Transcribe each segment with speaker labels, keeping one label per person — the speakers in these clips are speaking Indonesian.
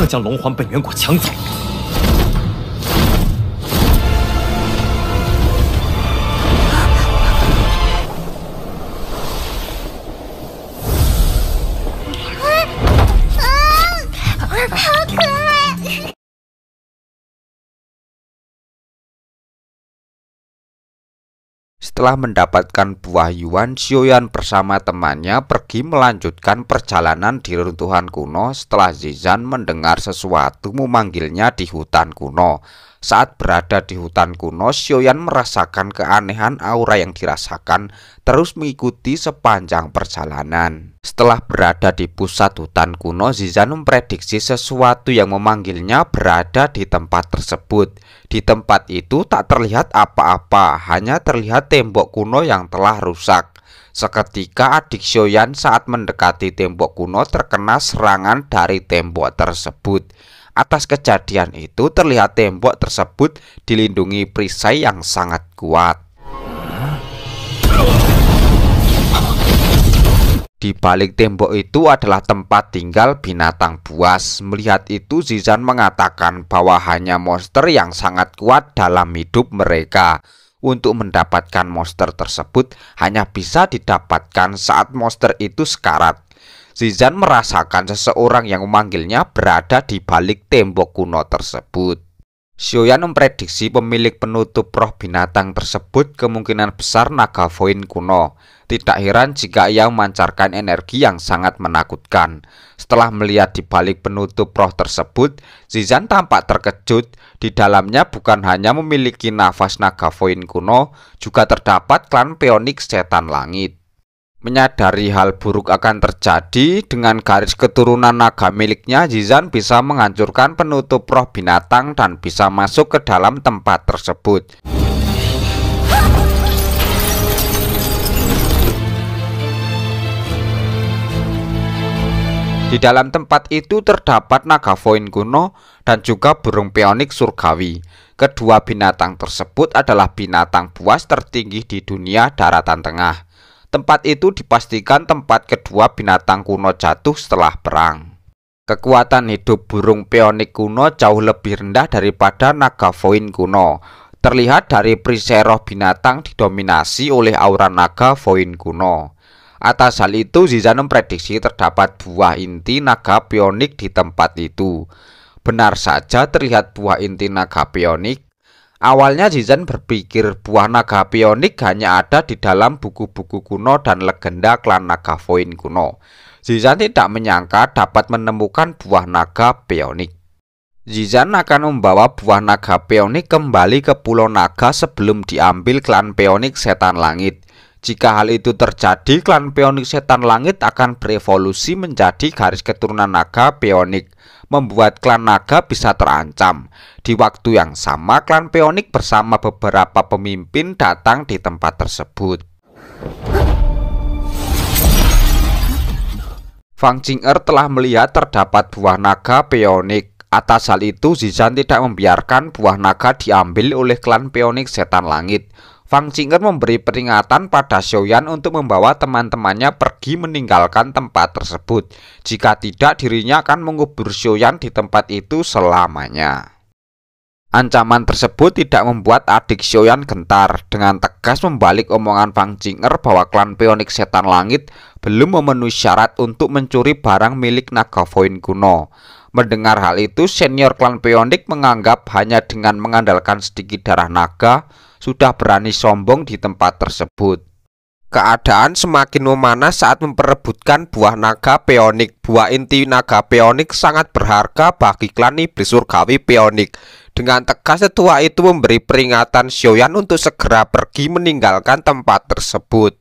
Speaker 1: 能将龙环本源果抢走。
Speaker 2: 好可爱！
Speaker 3: Setelah mendapatkan buah Yuan, Xiaoyan bersama temannya pergi melanjutkan perjalanan di reruntuhan kuno setelah Zizan mendengar sesuatu memanggilnya di hutan kuno. Saat berada di hutan kuno, Xiaoyan merasakan keanehan aura yang dirasakan, terus mengikuti sepanjang perjalanan. Setelah berada di pusat hutan kuno, Zizan memprediksi sesuatu yang memanggilnya berada di tempat tersebut. Di tempat itu tak terlihat apa-apa, hanya terlihat tembok kuno yang telah rusak. Seketika adik Xiaoyan saat mendekati tembok kuno terkena serangan dari tembok tersebut. Atas kejadian itu terlihat tembok tersebut dilindungi perisai yang sangat kuat. Di balik tembok itu adalah tempat tinggal binatang buas. Melihat itu, Zizan mengatakan bahwa hanya monster yang sangat kuat dalam hidup mereka. Untuk mendapatkan monster tersebut hanya bisa didapatkan saat monster itu sekarat. Zizan merasakan seseorang yang memanggilnya berada di balik tembok kuno tersebut. Xiaoyan memprediksi pemilik penutup roh binatang tersebut kemungkinan besar naga Voin kuno. Tidak heran jika ia memancarkan energi yang sangat menakutkan. Setelah melihat di balik penutup roh tersebut, Zizan tampak terkejut. Di dalamnya bukan hanya memiliki nafas naga Voin kuno, juga terdapat klan Phoenix Setan Langit. Menyadari hal buruk akan terjadi, dengan garis keturunan naga miliknya, Zizan bisa menghancurkan penutup roh binatang dan bisa masuk ke dalam tempat tersebut. Di dalam tempat itu terdapat naga Voin kuno dan juga burung Phoenix surgawi. Kedua binatang tersebut adalah binatang buas tertinggi di dunia daratan tengah. Tempat itu dipastikan tempat kedua binatang kuno jatuh setelah perang. Kekuatan hidup burung Phoenix kuno jauh lebih rendah daripada naga Voin kuno. Terlihat dari perisai roh binatang didominasi oleh aura naga Voin kuno. Atas hal itu, Zizan memprediksi terdapat buah inti naga Phoenix di tempat itu. Benar saja terlihat buah inti naga Phoenix. Awalnya Zizan berpikir buah naga Phoenix hanya ada di dalam buku-buku kuno dan legenda klan naga Voin kuno. Zizan tidak menyangka dapat menemukan buah naga Phoenix. Zizan akan membawa buah naga Phoenix kembali ke Pulau Naga sebelum diambil klan Phoenix Setan Langit. Jika hal itu terjadi, klan Phoenix Setan Langit akan berevolusi menjadi garis keturunan naga Phoenix, membuat klan naga bisa terancam. Di waktu yang sama, klan Phoenix bersama beberapa pemimpin datang di tempat tersebut. Fang Qing'er telah melihat terdapat buah naga Phoenix. Atas hal itu, Zizan tidak membiarkan buah naga diambil oleh klan Phoenix Setan Langit. Fang Qing'er memberi peringatan pada Xiaoyan untuk membawa teman-temannya pergi meninggalkan tempat tersebut. Jika tidak, dirinya akan mengubur Xiaoyan di tempat itu selamanya. Ancaman tersebut tidak membuat adik Xiaoyan gentar. Dengan tegas membalik omongan Fang Qing'er bahwa klan Phoenix Setan Langit belum memenuhi syarat untuk mencuri barang milik naga Voin kuno. Mendengar hal itu, senior klan Phoenix menganggap hanya dengan mengandalkan sedikit darah naga sudah berani sombong di tempat tersebut. Keadaan semakin memanas saat memperebutkan buah naga Phoenix. Buah inti naga Phoenix sangat berharga bagi klan iblis surgawi Phoenix. Dengan tegas tetua itu memberi peringatan Xiaoyan untuk segera pergi meninggalkan tempat tersebut.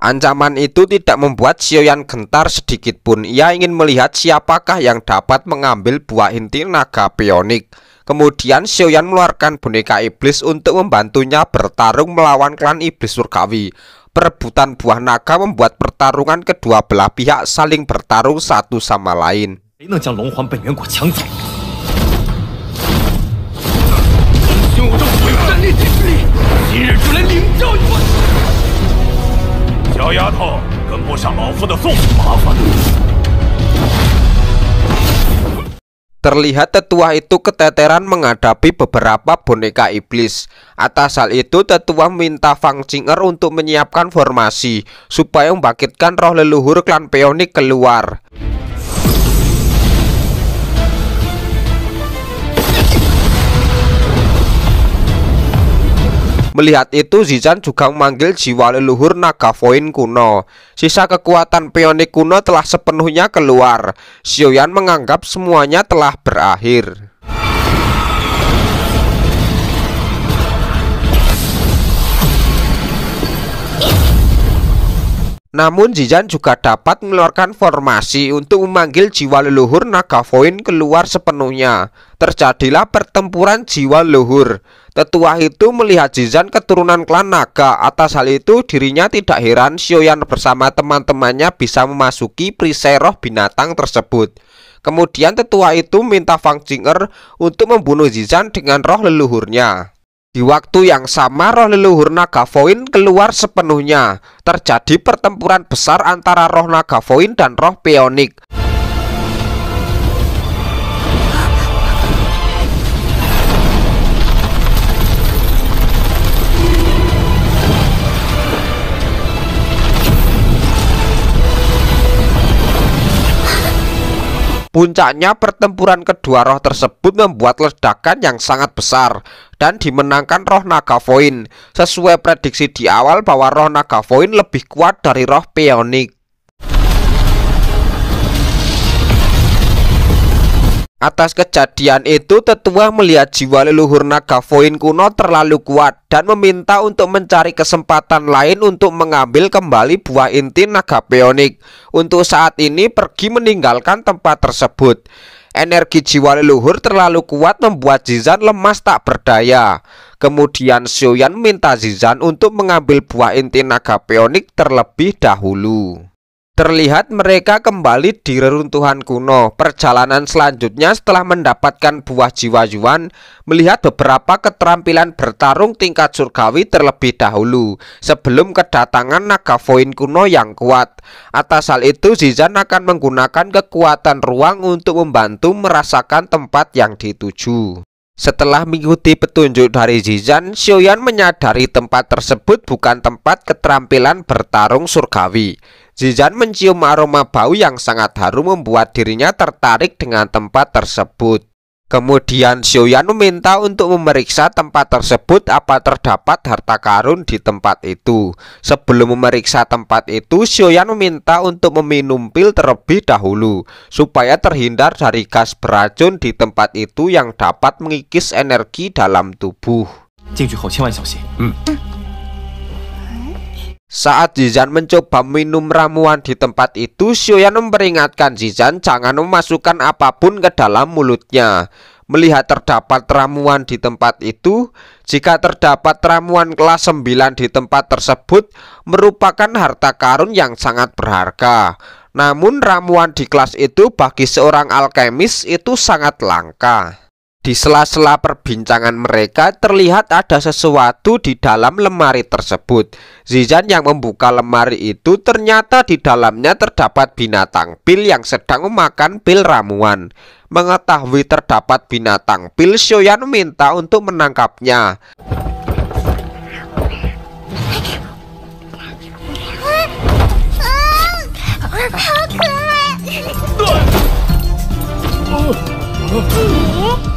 Speaker 3: Ancaman itu tidak membuat Xiaoyan gentar sedikit pun. Ia ingin melihat siapakah yang dapat mengambil buah inti naga Phoenix. Kemudian Xiaoyan mengeluarkan boneka iblis untuk membantunya bertarung melawan klan iblis surgawi. Perebutan buah naga membuat pertarungan kedua belah pihak saling bertarung satu sama lain. Terlihat tetua itu keteteran menghadapi beberapa boneka iblis. Atas hal itu, tetua meminta Fang Qing'er untuk menyiapkan formasi supaya membangkitkan roh leluhur klan Peonik keluar. Melihat itu, Zizan juga memanggil jiwa leluhur naga Voin kuno. Sisa kekuatan Peonik kuno telah sepenuhnya keluar. Xiaoyan menganggap semuanya telah berakhir. Namun Zizan juga dapat mengeluarkan formasi untuk memanggil jiwa leluhur naga Voin keluar sepenuhnya. Terjadilah pertempuran jiwa leluhur. Tetua itu melihat Zizan keturunan klan naga. Atas hal itu dirinya tidak heran Xiaoyan bersama teman-temannya bisa memasuki perisai roh binatang tersebut. Kemudian tetua itu minta Fang Qing'er untuk membunuh Zizan dengan roh leluhurnya. Di waktu yang sama, roh leluhur naga Voin keluar sepenuhnya. Terjadi pertempuran besar antara roh naga Voin dan roh Peonik. Puncaknya, pertempuran kedua roh tersebut membuat ledakan yang sangat besar dan dimenangkan roh naga Voin. Sesuai prediksi di awal bahwa roh naga Voin lebih kuat dari roh Peonik. Atas kejadian itu, tetua melihat jiwa leluhur naga Voin kuno terlalu kuat dan meminta untuk mencari kesempatan lain untuk mengambil kembali buah inti naga Peonik. Untuk saat ini pergi meninggalkan tempat tersebut. Energi jiwa leluhur terlalu kuat membuat Zizan lemas tak berdaya. Kemudian Xiaoyan minta Zizan untuk mengambil buah inti naga Peonik terlebih dahulu. Terlihat mereka kembali di reruntuhan kuno. Perjalanan selanjutnya setelah mendapatkan buah jiwa Yuan, melihat beberapa keterampilan bertarung tingkat surgawi terlebih dahulu sebelum kedatangan naga Voin kuno yang kuat. Atas hal itu, Zizan akan menggunakan kekuatan ruang untuk membantu merasakan tempat yang dituju. Setelah mengikuti petunjuk dari Zizan, Xiaoyan menyadari tempat tersebut bukan tempat keterampilan bertarung surgawi. Zizan mencium aroma bau yang sangat harum membuat dirinya tertarik dengan tempat tersebut. Kemudian Xiaoyan meminta untuk memeriksa tempat tersebut apa terdapat harta karun di tempat itu. Sebelum memeriksa tempat itu, Xiaoyan meminta untuk meminum pil terlebih dahulu supaya terhindar dari gas beracun di tempat itu yang dapat mengikis energi dalam tubuh. Saat Zizan mencoba minum ramuan di tempat itu, Xiaoyan memperingatkan Zizan jangan memasukkan apapun ke dalam mulutnya. Melihat terdapat ramuan di tempat itu, jika terdapat ramuan kelas 9 di tempat tersebut, merupakan harta karun yang sangat berharga. Namun ramuan di kelas itu bagi seorang alkemis itu sangat langka. Di sela-sela perbincangan mereka, terlihat ada sesuatu di dalam lemari tersebut. Zizan yang membuka lemari itu, ternyata di dalamnya terdapat binatang pil yang sedang memakan pil ramuan. Mengetahui terdapat binatang pil, Xiaoyan meminta untuk menangkapnya.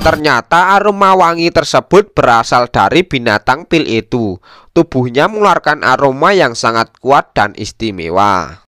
Speaker 3: Ternyata aroma wangi tersebut berasal dari binatang pil itu. Tubuhnya mengeluarkan aroma yang sangat kuat dan istimewa.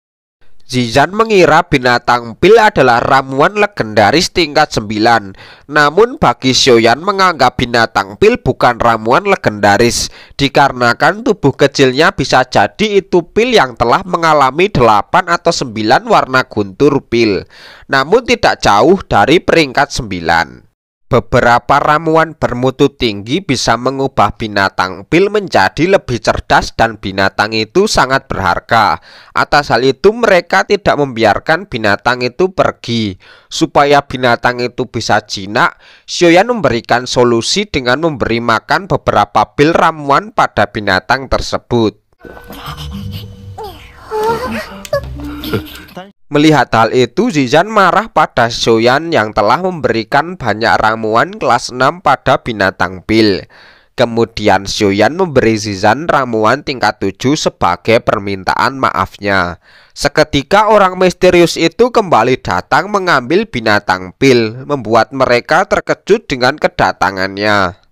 Speaker 3: Zizan mengira binatang pil adalah ramuan legendaris tingkat 9. Namun bagi Xiaoyan menganggap binatang pil bukan ramuan legendaris, dikarenakan tubuh kecilnya bisa jadi itu pil yang telah mengalami 8 atau 9 warna guntur pil, namun tidak jauh dari peringkat 9. Beberapa ramuan bermutu tinggi bisa mengubah binatang pil menjadi lebih cerdas dan binatang itu sangat berharga. Atas hal itu mereka tidak membiarkan binatang itu pergi. Supaya binatang itu bisa jinak, Xiaoyan memberikan solusi dengan memberi makan beberapa pil ramuan pada binatang tersebut. Melihat hal itu, Zizan marah pada Xiaoyan yang telah memberikan banyak ramuan kelas 6 pada binatang pil. Kemudian Xiaoyan memberi Zizan ramuan tingkat 7 sebagai permintaan maafnya. Seketika orang misterius itu kembali datang mengambil binatang pil, membuat mereka terkejut dengan kedatangannya.